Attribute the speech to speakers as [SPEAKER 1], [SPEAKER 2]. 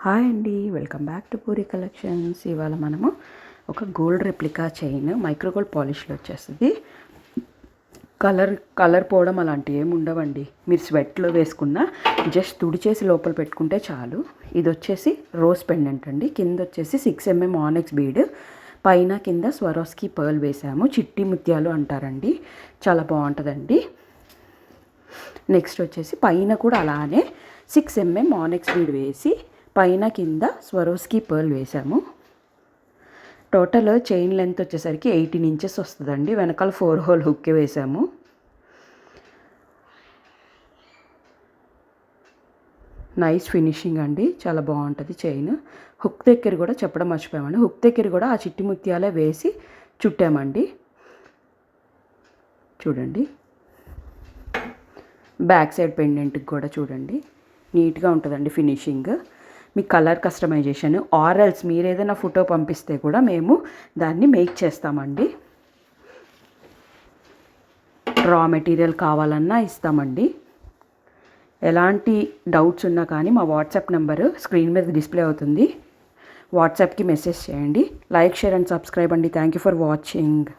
[SPEAKER 1] Hi అండి, welcome back to puri collections. ఇవాళ మనము ఒక గోల్డ్ రెప్లికా చైన్ మైక్రోగోల్డ్ పాలిష్లో వచ్చేస్తుంది. కలర్ పోవడం అలాంటివి ఏమి ఉండవండి. మీరు స్వెట్లో వేసుకున్న జస్ట్ తుడిచేసి లోపల పెట్టుకుంటే చాలు. ఇది వచ్చేసి రోజ్ పెండెంట్ అండి. కింద వచ్చేసి 6mm ఆనెక్స్ బీడ్, పైన కింద స్వరోస్కి పర్ల్ వేసాము. చిట్టి ముత్యాలు అంటారండి, చాలా బాగుంటుందండి. నెక్స్ట్ వచ్చేసి పైన కూడా అలానే 6mm ఆనెక్స్ బీడ్ వేసి పైన కింద స్వరోస్కి పర్ల్ వేసాము. టోటల్ చైన్ లెంత్ వచ్చేసరికి 18 ఇంచెస్ వస్తుందండి. వెనకాల 4 హోల్ హుక్ వేసాము. నైస్ ఫినిషింగ్ అండి, చాలా బాగుంటుంది చైన్. హుక్ దగ్గర కూడా చెప్పడం మర్చిపోయామండి. హుక్ దగ్గర కూడా ఆ చిట్టి ముత్యాలే వేసి చుట్టామండి. చూడండి, బ్యాక్ సైడ్ పెండెంట్కి కూడా చూడండి, నీట్గా ఉంటుందండి ఫినిషింగ్. మీ కలర్ కస్టమైజేషన్ ఆర్ఎల్స్ మీరు ఏదైనా ఫోటో పంపిస్తే కూడా మేము దాన్ని మేక్ చేస్తామండి. రా మెటీరియల్ కావాలన్నా ఇస్తామండి. ఎలాంటి డౌట్స్ ఉన్నా కానీ మా వాట్సాప్ నెంబరు స్క్రీన్ మీద డిస్ప్లే అవుతుంది. వాట్సాప్కి మెసేజ్ చేయండి. లైక్, షేర్ అండ్ సబ్స్క్రైబ్ అండి. Thank you for watching.